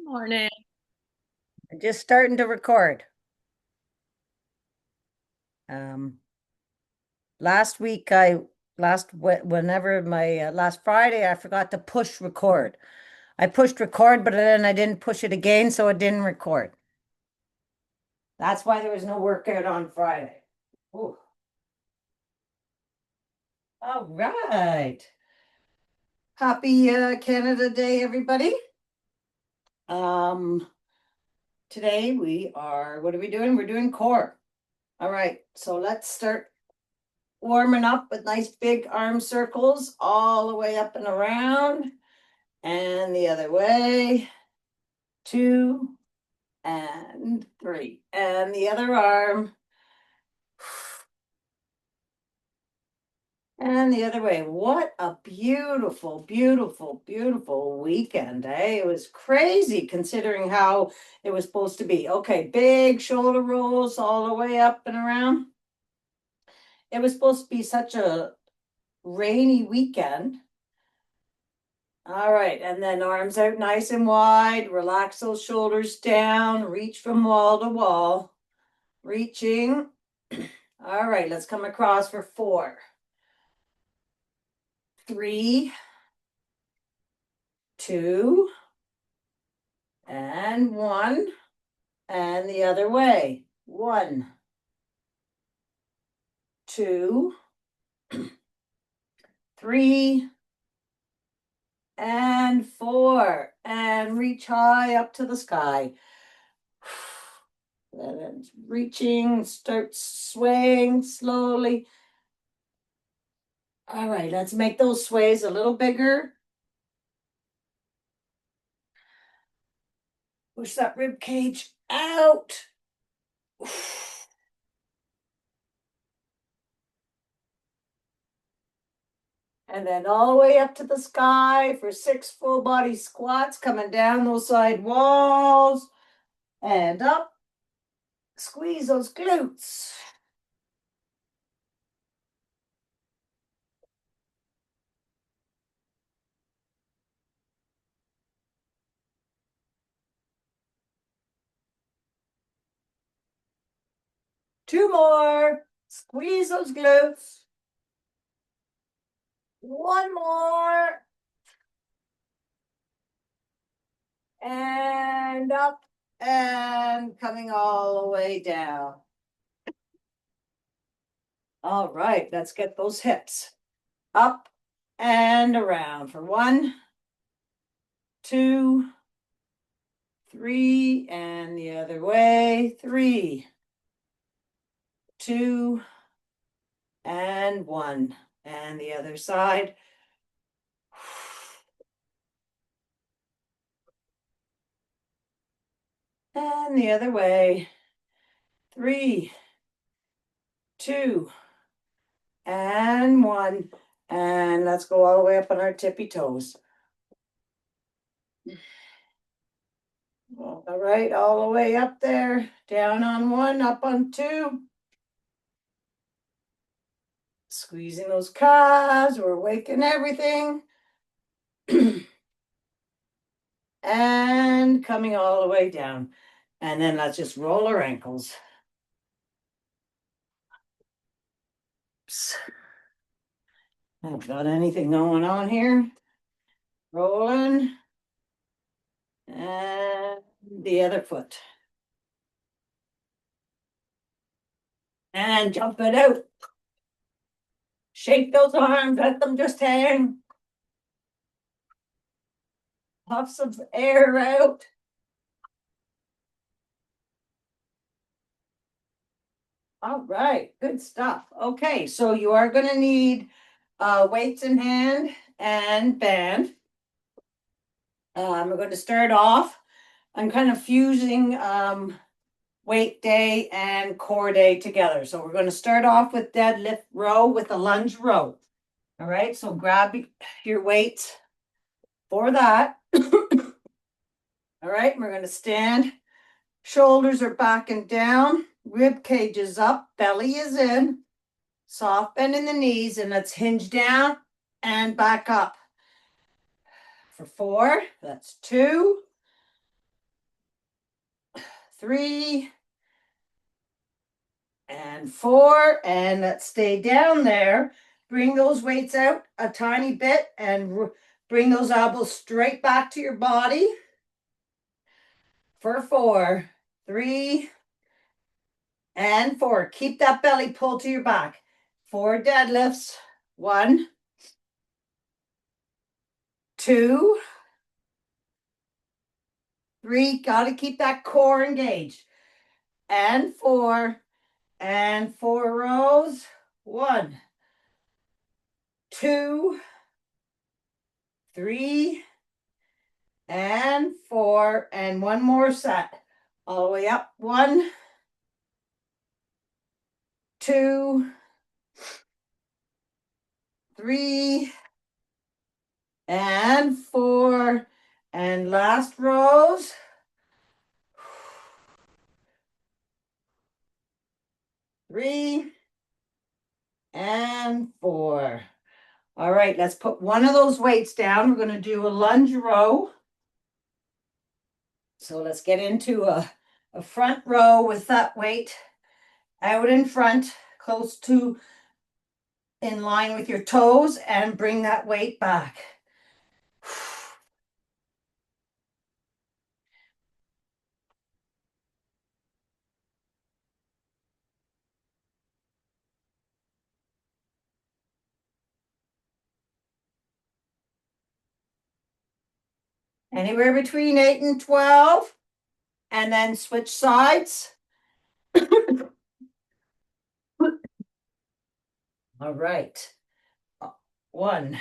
Morning. Just starting to record. Um, last week whenever my last Friday I forgot to push record. I pushed record, but then I didn't push it again, so it didn't record. That's why there was no workout on Friday. Ooh. All right. Happy Canada Day, everybody. Um, Today what are we doing? We're doing core. All right, so let's start warming up with nice big arm circles all the way up and around and the other way. 2 and 3 and the other arm and the other way. What a beautiful, beautiful, beautiful weekend, eh? It was crazy considering how it was supposed to be. Okay, big shoulder rolls all the way up and around. It was supposed to be such a rainy weekend. All right, and then arms out nice and wide. Relax those shoulders down. Reach from wall to wall. Reaching. All right, let's come across for 4, 3, 2, and 1. And the other way. 1, 2, 3, and 4. And reach high up to the sky. And then reaching, start swaying slowly. All right, let's make those sways a little bigger. Push that rib cage out. And then all the way up to the sky for 6 full body squats, coming down those side walls and up. Squeeze those glutes. Two more. Squeeze those glutes. One more. And up and coming all the way down. All right, let's get those hips up and around for 1, 2, 3, and the other way. 3, 2, and 1. And the other side. And the other way. 3, 2, and 1. And let's go all the way up on our tippy toes. All right, all the way up there. Down on 1, up on 2. Squeezing those calves. We're waking everything. And coming all the way down. And then let's just roll our ankles. Oops. Haven't got anything going on here. Rolling. And the other foot. And jump it out. Shake those arms, let them just hang. Puff some air out. All right, good stuff. Okay, so you are going to need weights in hand and band. We're going to start off. I'm kind of fusing weight day and core day together. So we're going to start off with deadlift row with a lunge row. All right, so grab your weights for that. All right, we're going to stand. Shoulders are back and down. Rib cage is up. Belly is in. Soft bend in the knees. And let's hinge down and back up. For 4, that's 2, 3, and 4, and let's stay down there. Bring those weights out a tiny bit and bring those elbows straight back to your body for 4, 3, and 4. Keep that belly pulled to your back. 4 deadlifts. 1, 2, 3. Got to keep that core engaged. And 4, and 4 rows. 1, 2, 3, and 4, and one more set. All the way up. 1, 2, 3, and 4, and last rows. 3, and 4. All right, let's put one of those weights down. We're going to do a lunge row. So let's get into a front row with that weight out in front, close to in line with your toes, and bring that weight back. Anywhere between 8 and 12, and then switch sides. All right. 1,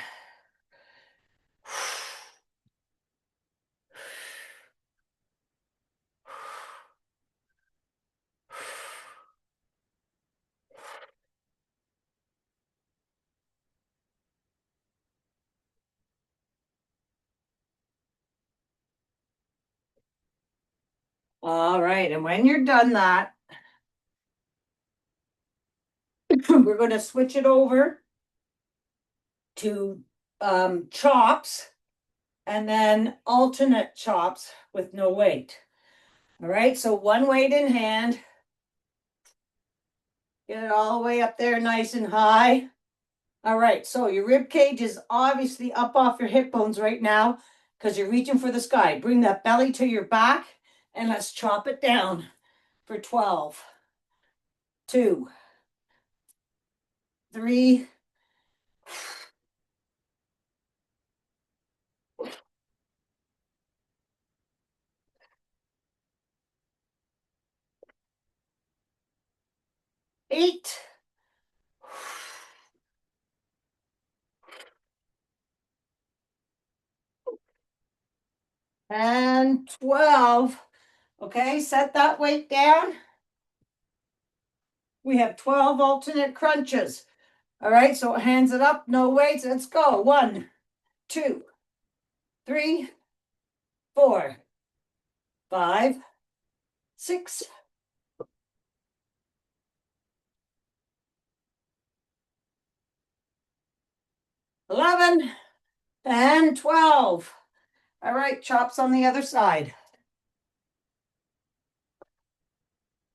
'All right, and when you're done that, we're going to switch it over to chops, and then alternate chops with no weight. All right, so one weight in hand. Get it all the way up there nice and high. All right, so your rib cage is obviously up off your hip bones right now because you're reaching for the sky. Bring that belly to your back, and let's chop it down for 12, 2, 3, 8, and 12. Okay, set that weight down. We have 12 alternate crunches. All right, so hands it up, no weights. Let's go. 1, 2, 3, 4, 5, 6, 11, and 12. All right, chops on the other side.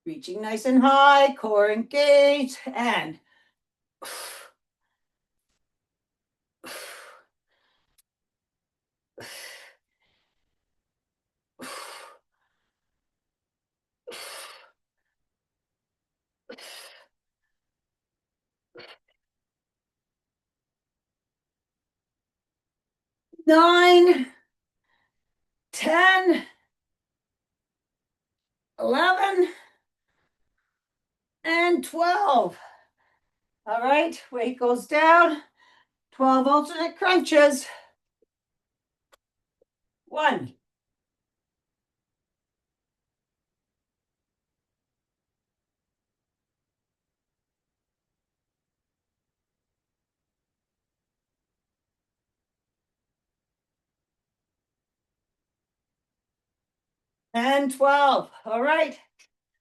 Reaching nice and high, core engaged, and 9, 10, 11, and 12. All right, weight goes down. 12 alternate crunches. 1, and 12. All right,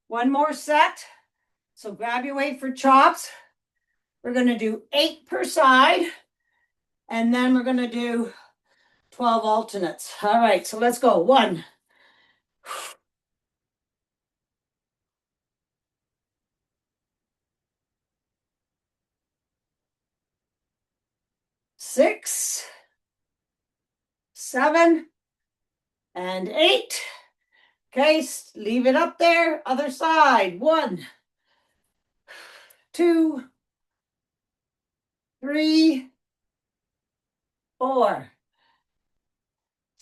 one more set. So grab your weight for chops. We're going to do 8 per side, and then we're going to do 12 alternates. All right, so let's go. 1, 6, 7, and 8. Okay, leave it up there. Other side. 1, 2, 3, 4,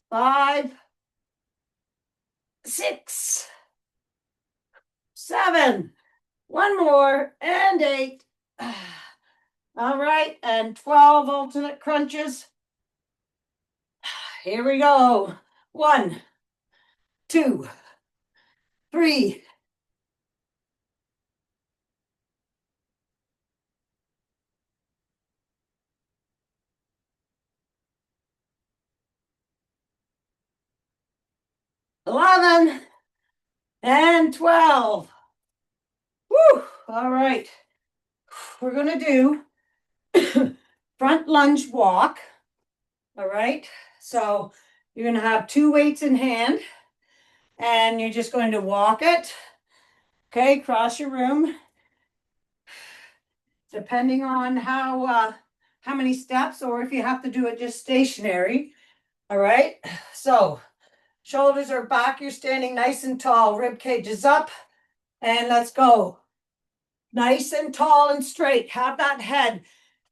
5, 6, 7. One more, and 8. All right, and 12 alternate crunches. Here we go. 1, 2, 3, 11, and 12. Woo! All right. We're going to do front lunge walk. All right. So you're going to have 2 weights in hand and you're just going to walk it. Okay, across your room. Depending on how many steps, or if you have to do it just stationary. All right. So shoulders are back. You're standing nice and tall. Rib cage is up. And let's go. Nice and tall and straight. Have that head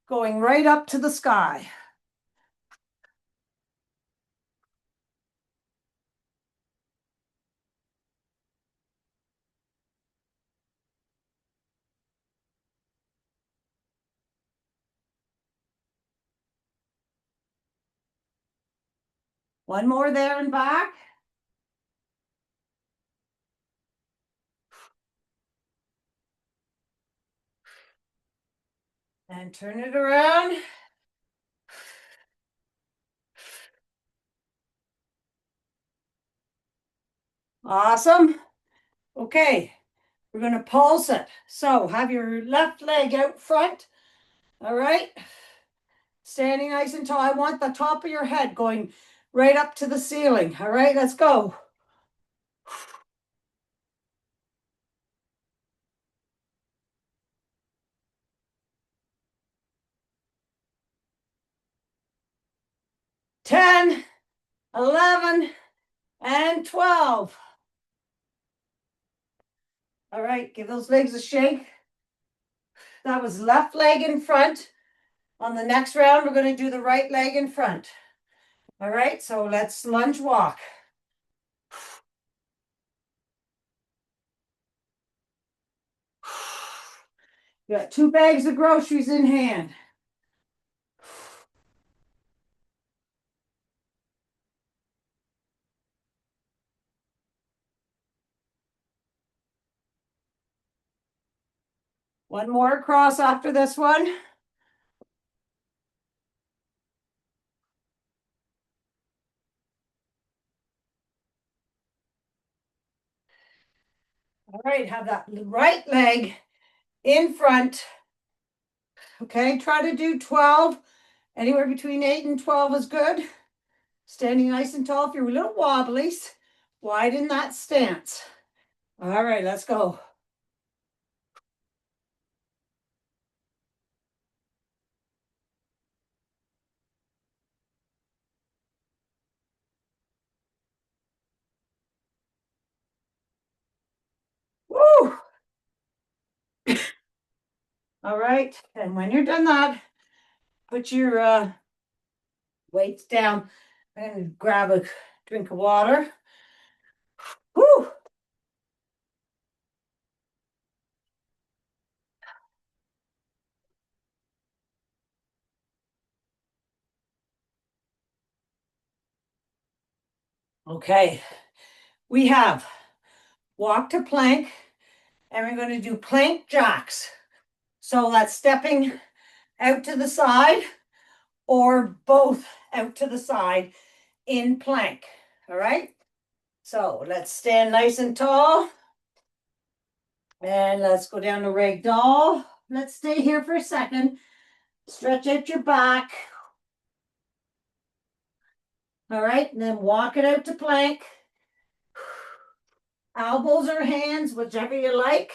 going right up to the sky. One more there and back. And turn it around. Awesome. Okay, we're going to pulse it. So have your left leg out front. All right. Standing nice and tall. I want the top of your head going right up to the ceiling. All right, let's go. Ten, 11, and 12. All right, give those legs a shake. That was left leg in front. On the next round, we're going to do the right leg in front. All right, so let's lunge walk. You got 2 bags of groceries in hand. One more across after this one. All right, have that right leg in front. Okay, try to do 12. Anywhere between 8 and 12 is good. Standing nice and tall. If you're a little wobbly, widen that stance. All right, let's go. Woo! All right, and when you're done that, put your weights down and grab a drink of water. Woo! Okay, we have walk to plank, and we're going to do plank jacks. So that's stepping out to the side or both out to the side in plank. All right, so let's stand nice and tall. And let's go down to ragdoll. Let's stay here for a second. Stretch out your back. All right, and then walk it out to plank. Elbows or hands, whichever you like.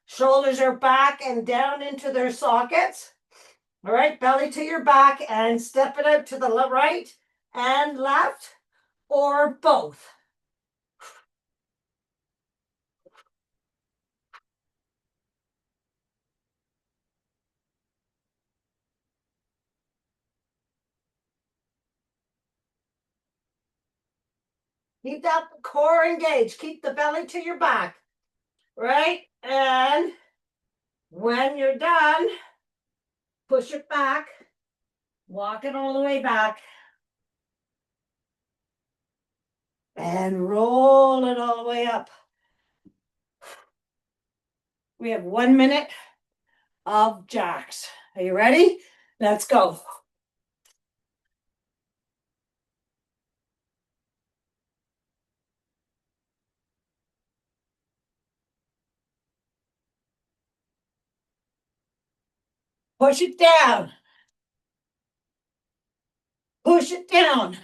Shoulders are back and down into their sockets. All right, belly to your back and step it out to the right and left or both. Keep that core engaged. Keep the belly to your back. Right? And when you're done, push it back. Walk it all the way back. And roll it all the way up. We have 1 minute of jacks. Are you ready? Let's go. Push it down. Push it down.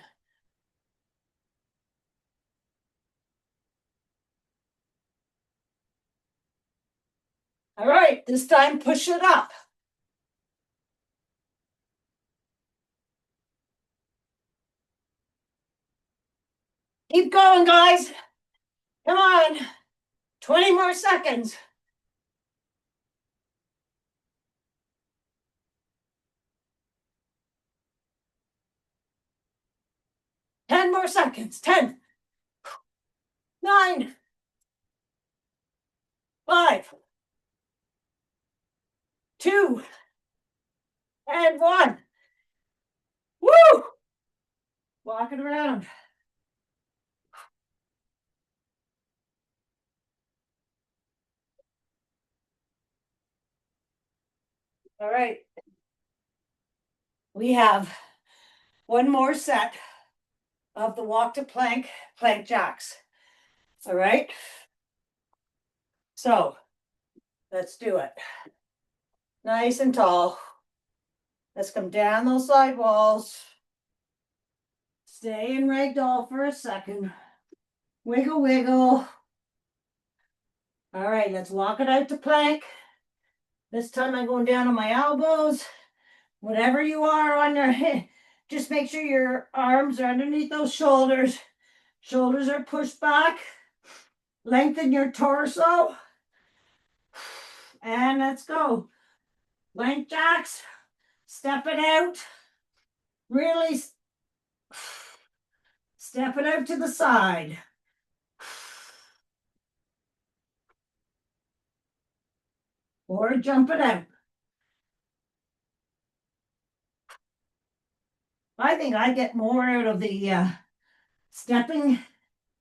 All right, this time push it up. Keep going, guys. Come on. 20 more seconds. Ten more seconds. 10, 9, 5, 2, and 1. Woo! Walk it around. All right. We have one more set of the walk to plank jacks. All right. So let's do it. Nice and tall. Let's come down those side walls. Stay in ragdoll for a second. Wiggle, wiggle. All right, let's walk it out to plank. This time I'm going down on my elbows. Whatever you are on your head, just make sure your arms are underneath those shoulders. Shoulders are pushed back. Lengthen your torso. And let's go. Plank jacks. Step it out. Really step it out to the side. Or jump it out. I think I get more out of the stepping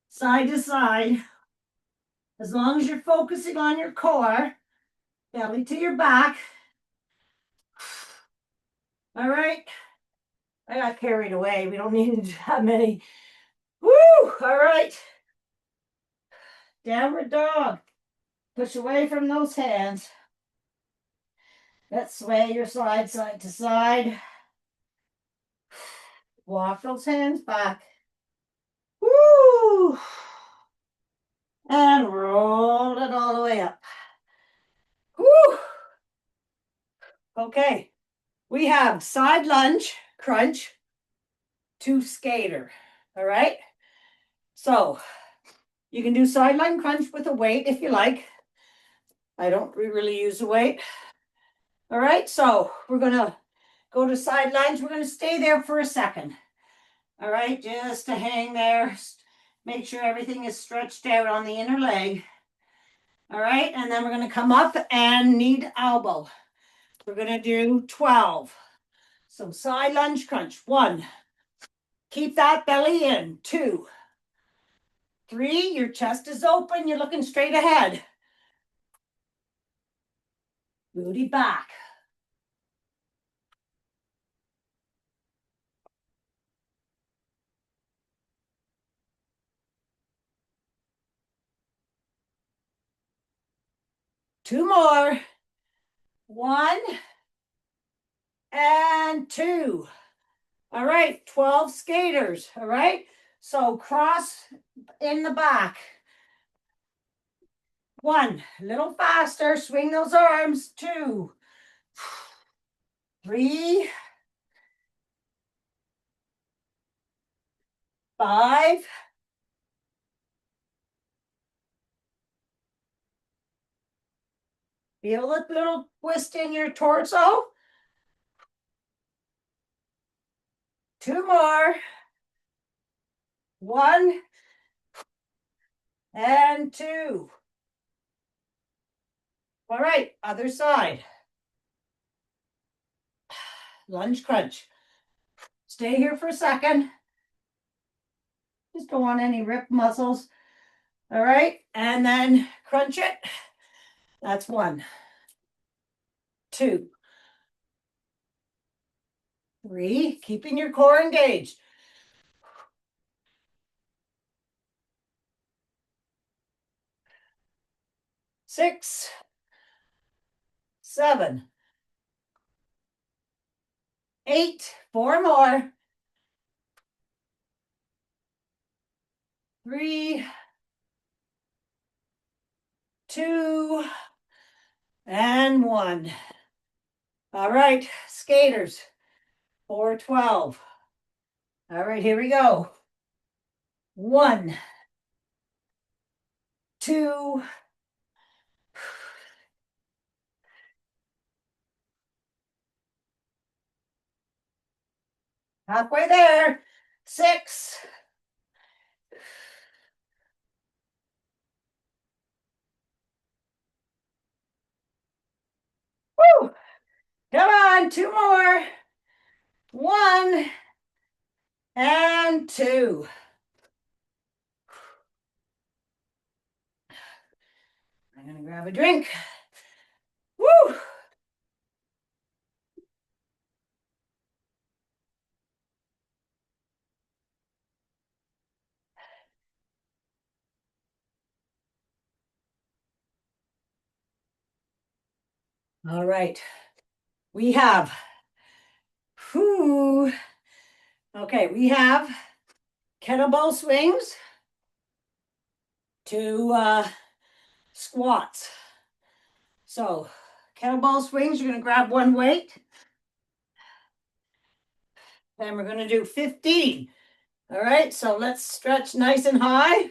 side to side. As long as you're focusing on your core, belly to your back. All right. I got carried away. We don't need that many. Woo! All right. Downward dog. Push away from those hands. Let's sway your side to side. Walk those hands back. Woo! And roll it all the way up. Woo! Okay. We have side lunge, crunch to skater. All right. So you can do side lunge crunch with a weight if you like. I don't really use a weight. All right. So we're going to go to side lunge. We're going to stay there for a second. All right. Just to hang there. Make sure everything is stretched out on the inner leg. All right. And then we're going to come up and knee to elbow. We're going to do 12. So side lunge crunch. 1. Keep that belly in. 2. 3. Your chest is open. You're looking straight ahead. Booty back. 2 more. 1 and 2. All right, 12 skaters. All right, so cross in the back. 1, a little faster. Swing those arms. 2, 3, 5, 'Feel that little twist in your torso. 2 more. 1 and 2. All right, other side. Lunge crunch. Stay here for a second. Just don't want any ripped muscles. All right, and then crunch it. That's 1, 2, 3. Keeping your core engaged. 6, 7, 8. 4 more. 3, 2, and 1. All right, skaters. 412. All right, here we go. 1, 2, halfway there. 6, 'Woo! Come on, 2 more. 1 and 2. I'm gonna grab a drink. Woo! All right. We have, whoo. Okay, we have kettlebell swings to squats. So kettlebell swings, you're gonna grab one weight. Then we're gonna do 15. All right, so let's stretch nice and high.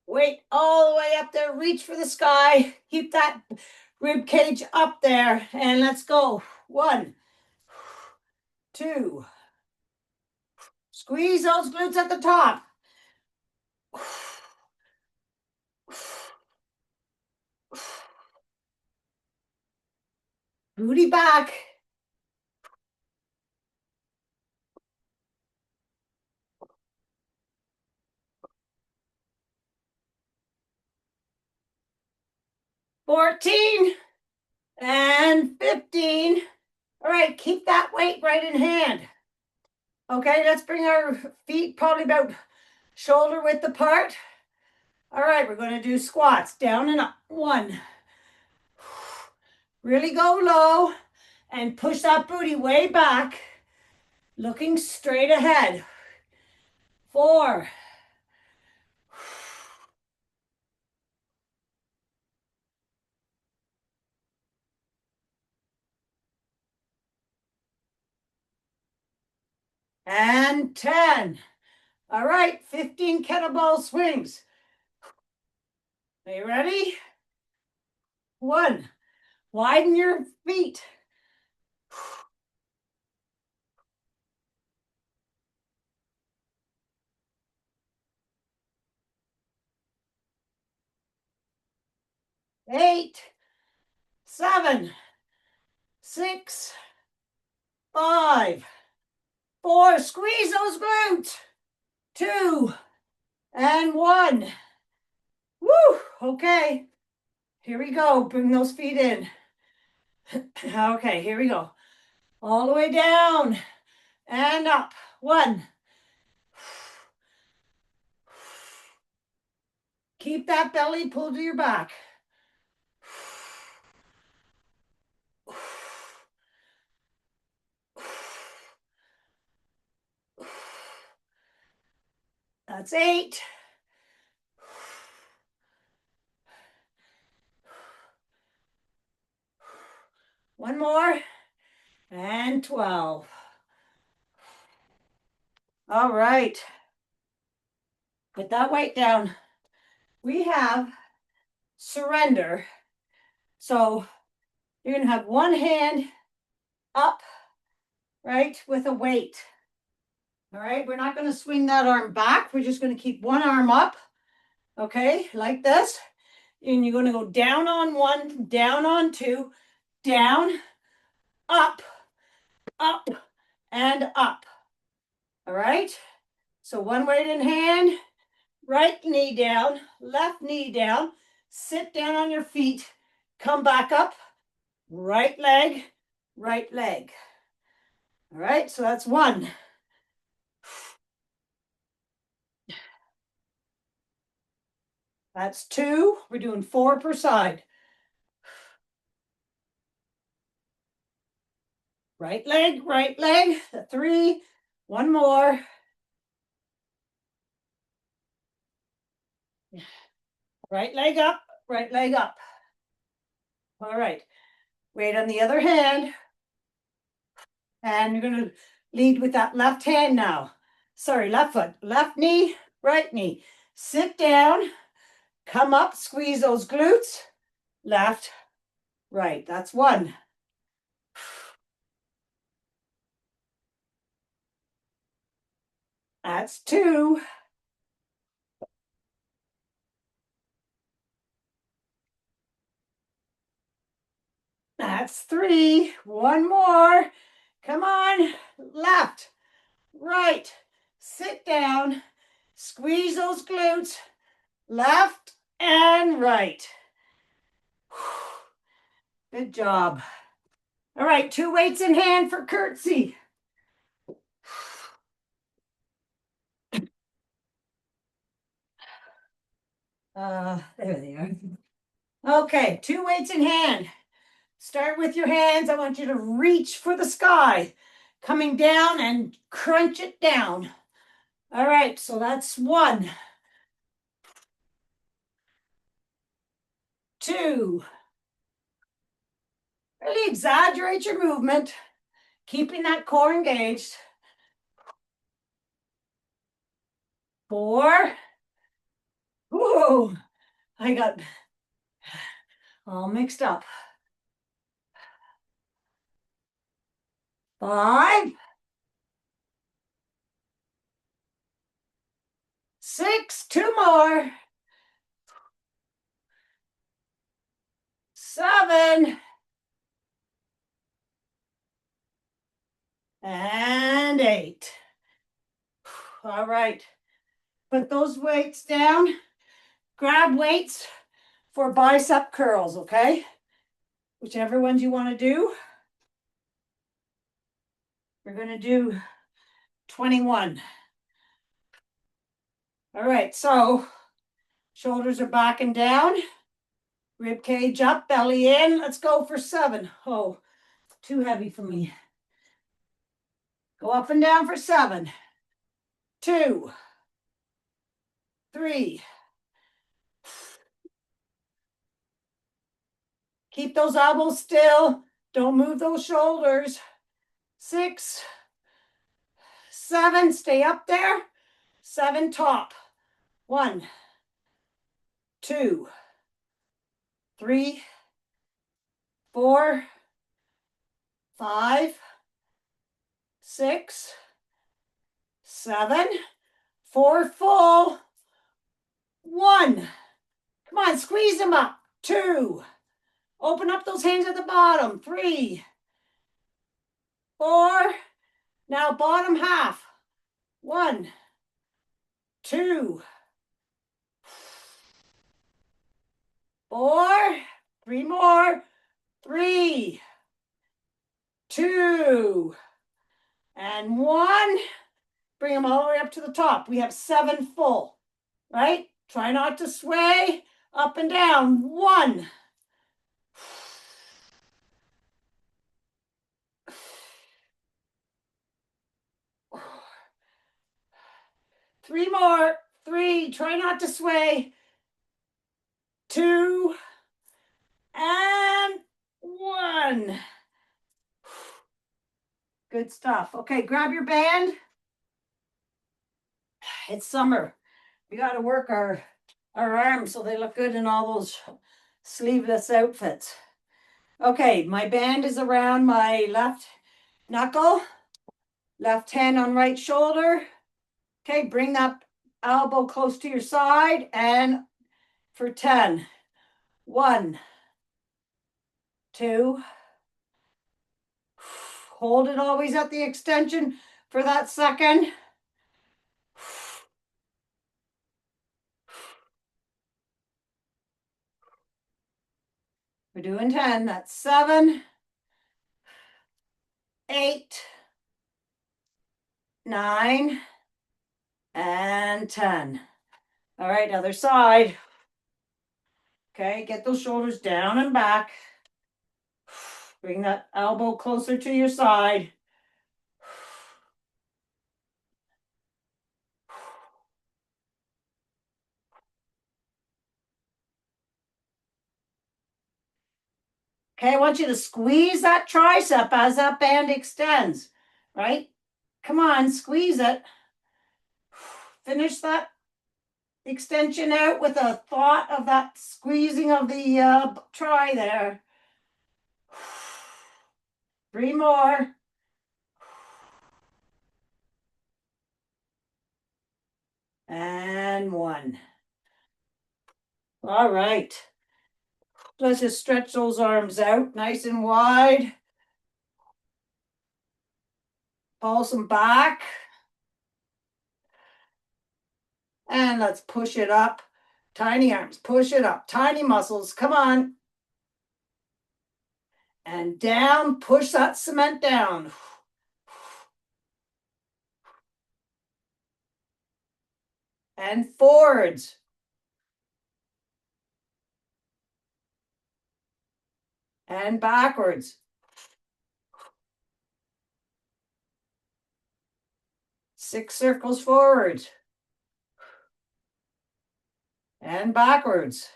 Weight all the way up there, reach for the sky. Keep that rib cage up there, and let's go. 1, 2. Squeeze those glutes at the top. Booty back. 14 and 15. All right, keep that weight right in hand. Okay, let's bring our feet probably about shoulder width apart. All right, we're going to do squats, down and up. 1. Really go low and push that booty way back, looking straight ahead. 4. And 10. All right, 15 kettlebell swings. Are you ready? 1. Widen your feet. 8, 7, 6, 5, 4. Squeeze those glutes. 2 and 1. Woo! Okay. Here we go. Bring those feet in. Okay, here we go. All the way down and up. 1. Keep that belly pulled to your back. That's 8. 1 more. and 12. All right. Put that weight down. We have surrender. So you're going to have one hand up, right, with a weight. All right, we're not going to swing that arm back. We're just going to keep one arm up, okay, like this. And you're going to go down on one, down on two, down, up, up, and up. All right, so one weight in hand, right knee down, left knee down, sit down on your feet, come back up, right leg, right leg. All right, so that's one. That's two. We're doing 4 per side. Right leg, 3. One more. Right leg up, right leg up. All right, weight on the other hand. And you're going to lead with that left hand now. Sorry, left foot, left knee, right knee. Sit down, come up, squeeze those glutes. Left, right. That's one. That's two. That's three. One more. Come on. Left, right. Sit down. Squeeze those glutes. Left and right. Good job. All right, 2 weights in hand for curtsy. There they are. Okay, 2 weights in hand. Start with your hands. I want you to reach for the sky, coming down and crunch it down. All right, so that's 1, 2. Really exaggerate your movement, keeping that core engaged. 4. Whoa, I got all mixed up. 5, 6, 2 more. 7, and 8. All right, put those weights down. Grab weights for bicep curls, okay? Whichever ones you want to do. We're going to do 21. All right, so shoulders are back and down. Rib cage up, belly in. Let's go for 7. Oh, too heavy for me. Go up and down for 7. 2, 3. Keep those elbows still. Don't move those shoulders. 6, 7. Stay up there. 7 top. 1, 2, 3, 4, 5, 6, 7. 4 full. 1. Come on, squeeze them up. 2. Open up those hands at the bottom. 3, 4. Now bottom half. 1, 2, 4. 3 more. 3, 2, and 1. Bring them all the way up to the top. We have 7 full, right? Try not to sway up and down. 1, 3 more. 3. Try not to sway. 2, and 1. Good stuff. Okay, grab your band. It's summer. We got to work our arms so they look good in all those sleeveless outfits. Okay, my band is around my left knuckle, left hand on right shoulder. Okay, bring that elbow close to your side and for 10. 1, 2. Hold it always at the extension for that second. We're doing 10. That's 7, 8, 9, and 10. All right, other side. Okay, get those shoulders down and back. Bring that elbow closer to your side. Okay, I want you to squeeze that tricep as that band extends, right? Come on, squeeze it. Finish that extension out with a thought of that squeezing of the tri there. 3 more. And 1. All right. Let's just stretch those arms out nice and wide. Pulse them back. And let's push it up. Tiny arms, push it up. Tiny muscles, come on. And down, push that cement down. And forwards. And backwards. 6 circles forward. And backwards.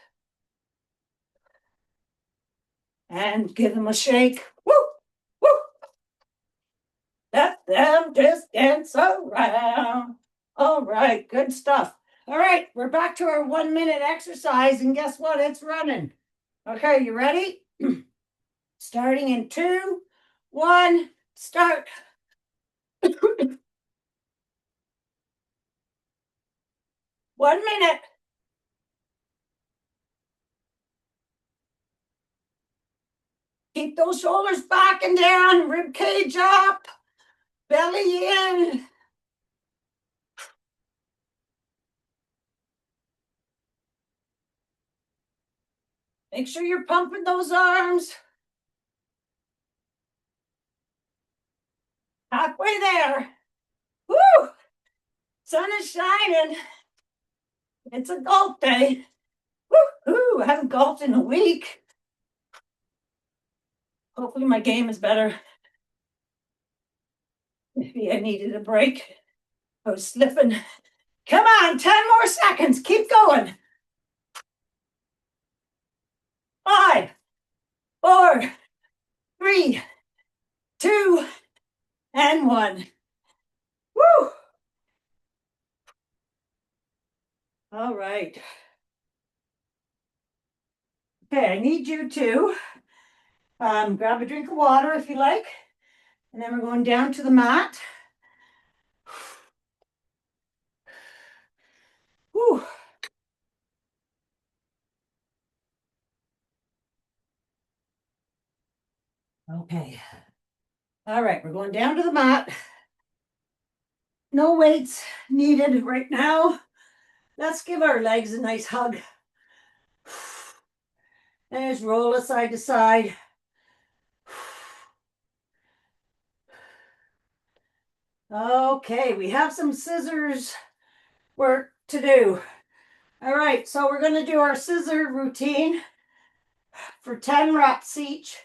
And give them a shake. Woo! Woo! Let them just dance around. All right, good stuff. All right, we're back to our 1-minute exercise, and guess what? It's running. Okay, you ready? Starting in 2, 1, start. 1 minute. Keep those shoulders back and down, rib cage up, belly in. Make sure you're pumping those arms. Halfway there. Woo! Sun is shining. It's a golf day. Woo-hoo! I haven't golfed in a week. Hopefully my game is better. Maybe I needed a break. I was slipping. Come on, 10 more seconds. Keep going. 5, 4, 3, 2, and 1. Woo! All right. Okay, I need you to grab a drink of water if you like. And then we're going down to the mat. Whew. Okay. All right, we're going down to the mat. No weights needed right now. Let's give our legs a nice hug. And just roll it side to side. Okay, we have some scissors work to do. All right, so we're going to do our scissor routine for 10 reps each.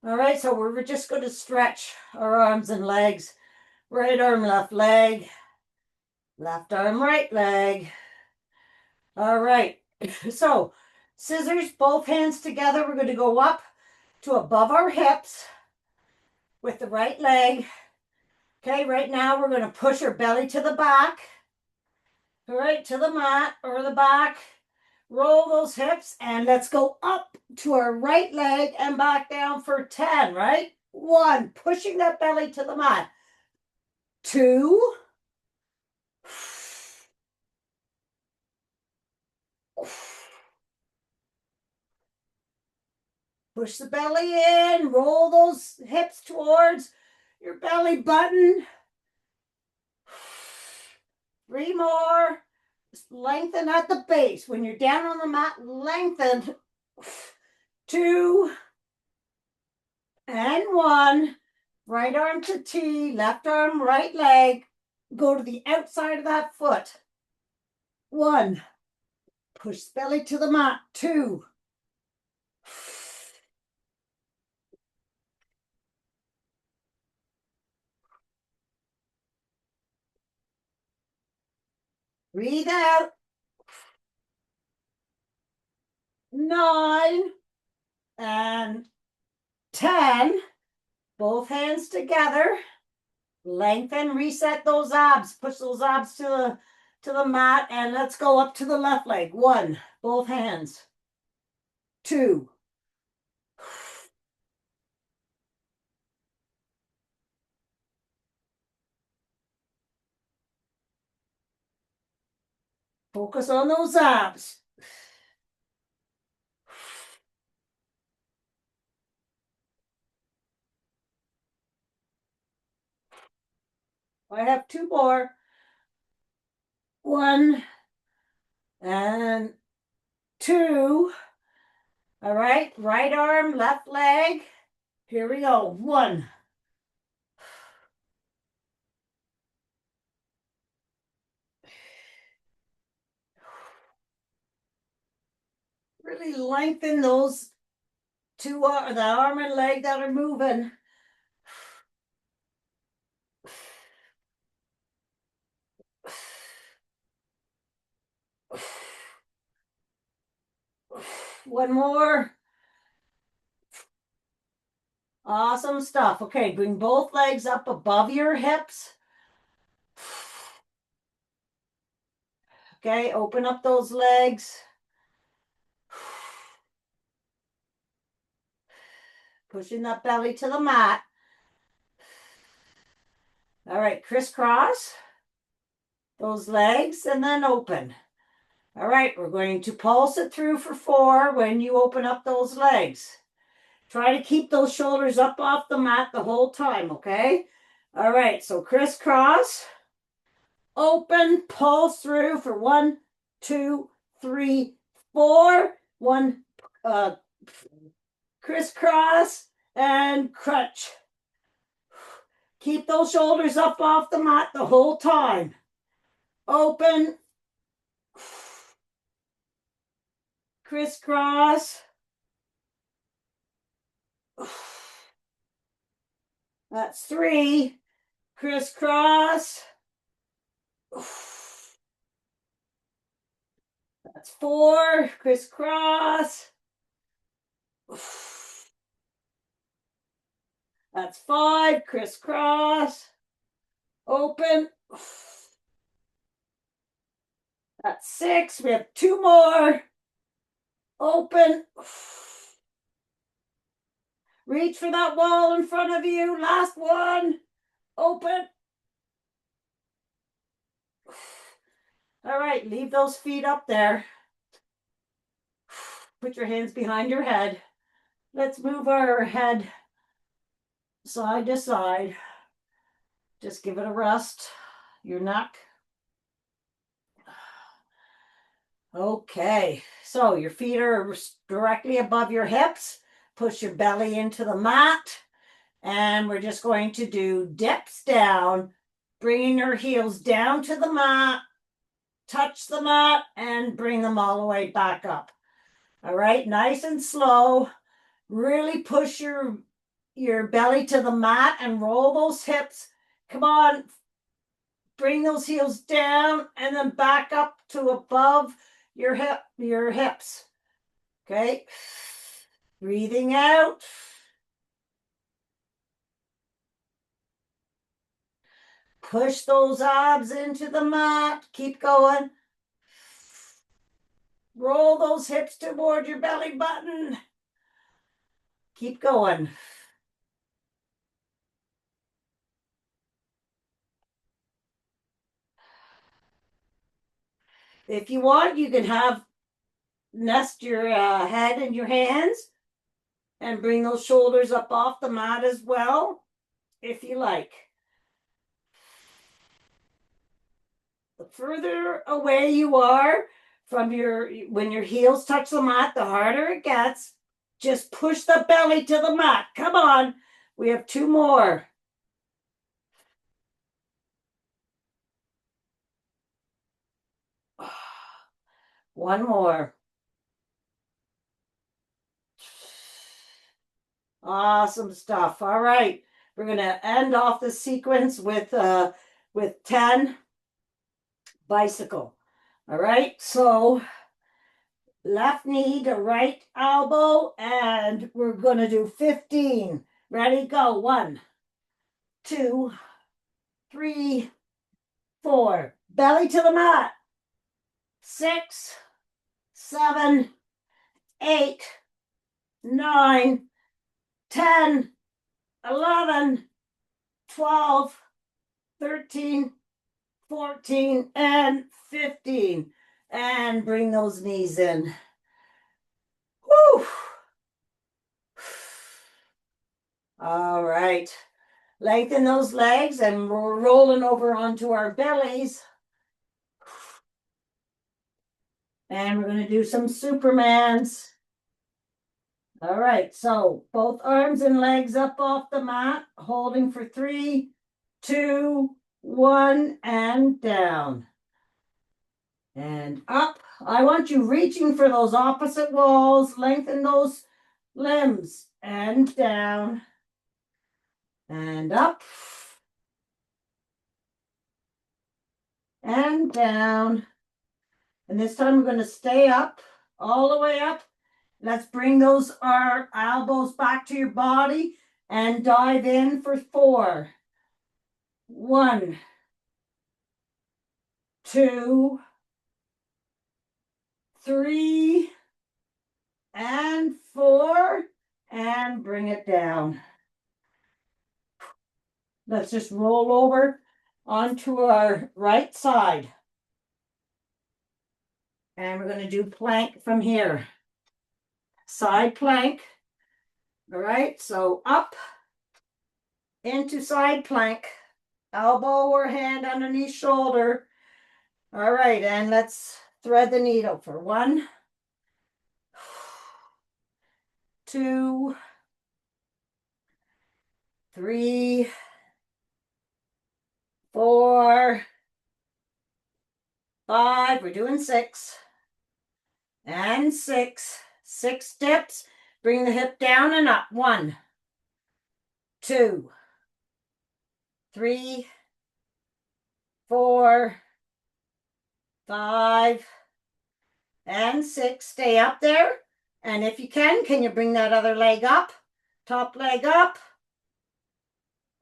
All right, so we're just going to stretch our arms and legs. Right arm, left leg. Left arm, right leg. All right, so scissors, both hands together. We're going to go up to above our hips. with the right leg. Okay, right now we're going to push our belly to the back. All right, to the mat or the back. Roll those hips and let's go up to our right leg and back down for 10, right? 1, pushing that belly to the mat. 2, push the belly in, roll those hips towards your belly button. 3 more. Just lengthen at the base. When you're down on the mat, lengthen. 2 and 1. Right arm to T, left arm, right leg. Go to the outside of that foot. 1. Push belly to the mat. 2. Breathe out. 9 and 10. Both hands together. Lengthen, reset those abs. Push those abs to the mat and let's go up to the left leg. 1, both hands. 2. Focus on those abs. I have 2 more. 1 and 2. All right, right arm, left leg. Here we go. 1. Really lengthen those 2, the arm and leg that are moving. 1 more. Awesome stuff. Okay, bring both legs up above your hips. Okay, open up those legs. Pushing that belly to the mat. All right, crisscross those legs and then open. All right, we're going to pulse it through for 4 when you open up those legs. Try to keep those shoulders up off the mat the whole time, okay? All right, so crisscross, open, pulse through for 1, 2, 3, 4. 1, crisscross and crunch. Keep those shoulders up off the mat the whole time. Open, crisscross. That's 3. Crisscross. That's 4. Crisscross. That's 5. Crisscross. Open. That's 6. We have 2 more. Open. Reach for that wall in front of you. Last one. Open. All right, leave those feet up there. Put your hands behind your head. Let's move our head side to side. Just give it a rest. Your neck. Okay, so your feet are directly above your hips. Push your belly into the mat. And we're just going to do dips down, bringing your heels down to the mat, touch the mat, and bring them all the way back up. All right, nice and slow. Really push your belly to the mat and roll those hips. Come on, bring those heels down and then back up to above your hips. Okay, breathing out. Push those abs into the mat. Keep going. Roll those hips toward your belly button. Keep going. If you want, you can nest your head in your hands and bring those shoulders up off the mat as well, if you like. The further away you are from when your heels touch the mat, the harder it gets. Just push the belly to the mat. Come on. We have 2 more. One more. Awesome stuff. All right. We're going to end off the sequence with 10 bicycle. All right. So left knee to right elbow, and we're going to do 15. Ready? Go. 1, 2, 3, 4. Belly to the mat. 6, 7, 8, 9, 10, 11, 12, 13, 14, and 15. And bring those knees in. Woo! All right. Lengthen those legs, and we're rolling over onto our bellies. And we're going to do some Supermans. All right, so both arms and legs up off the mat, holding for 3, 2, 1, and down. And up. I want you reaching for those opposite walls, lengthen those limbs, and down, and up, and down. And this time we're going to stay up, all the way up. Let's bring our elbows back to your body and dive in for 4. 1, 2, 3, and 4, and bring it down. Let's just roll over onto our right side. And we're going to do plank from here. Side plank. All right, so up into side plank. Elbow or hand underneath shoulder. All right, and let's thread the needle for 1, 2, 3, 4, 5. We're doing 6. And 6. 6 dips. Bring the hip down and up. 1, 2, 3, 4, 5, and 6. Stay up there. And if you can you bring that other leg up? Top leg up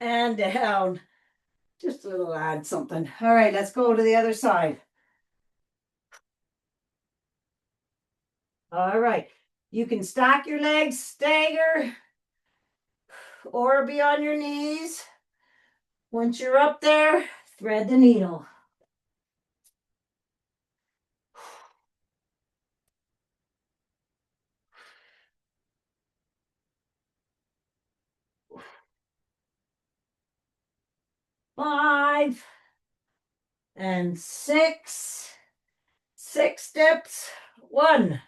and down. Just a little add something. All right, let's go to the other side. All right. You can stack your legs, stagger, or be on your knees. Once you're up there, thread the needle. Five and 6. 6 dips. 1.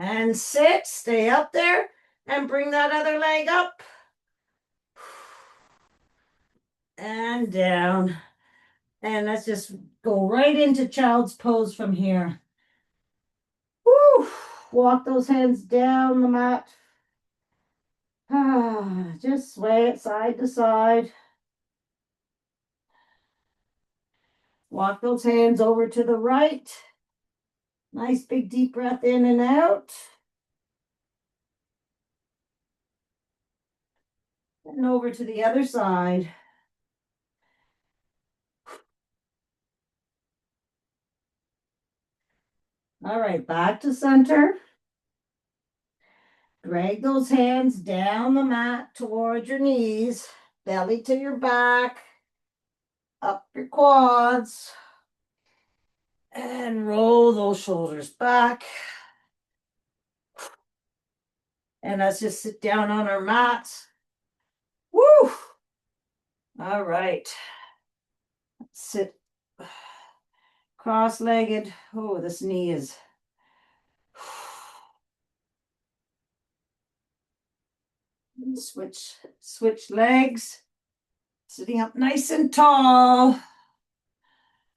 And 6. Stay up there and bring that other leg up. And down. And let's just go right into child's pose from here. Woo! Walk those hands down the mat. Just sway it side to side. Walk those hands over to the right Nice big deep breath in and out. And over to the other side. All right, back to center. Drag those hands down the mat towards your knees, belly to your back, up your quads, and roll those shoulders back. And let's just sit down on our mats. Woo! All right. Sit cross-legged. Oh, this knee is. Switch legs. Sitting up nice and tall.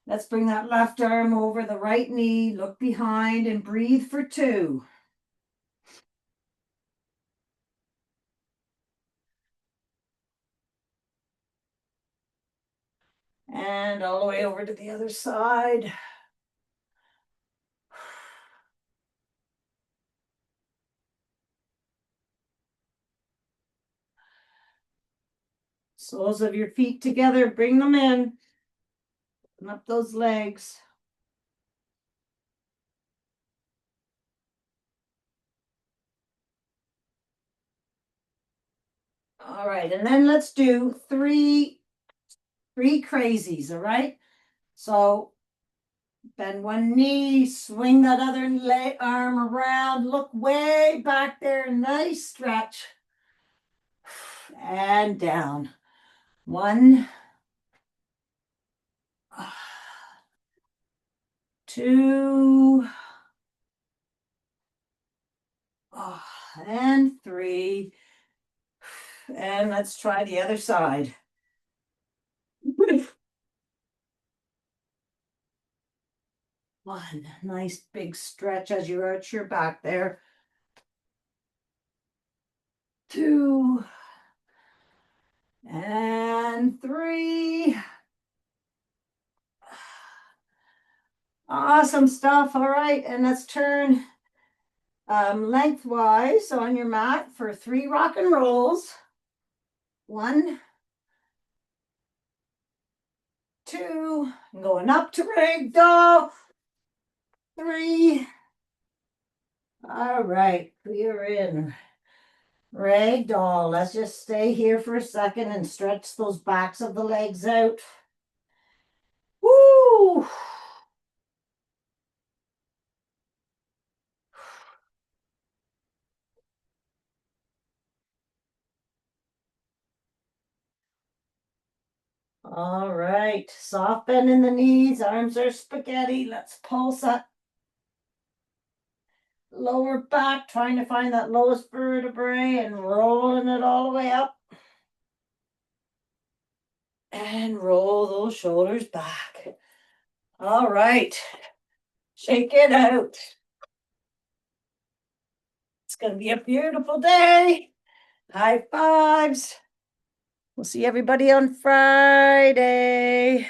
Let's bring that left arm over the right knee. Look behind and breathe for 2. And all the way over to the other side. Soles of your feet together, bring them in. Open up those legs. All right, and then let's do three crazies, all right? So bend one knee, swing that other leg arm around, look way back there, nice stretch. And down. 1, 2, and 3. And let's try the other side. One nice big stretch as you arch your back there. 2 and 3. Awesome stuff. All right, and let's turn lengthwise on your mat for 3 rock and rolls. 1, 2, going up to ragdoll. 3. All right, we are in ragdoll. Let's just stay here for a second and stretch those backs of the legs out. Woo! All right, soft bend in the knees, arms are spaghetti. Let's pulse that lower back, trying to find that lowest vertebrae and rolling it all the way up. And roll those shoulders back. All right, shake it out. It's going to be a beautiful day. High fives. We'll see everybody on Friday.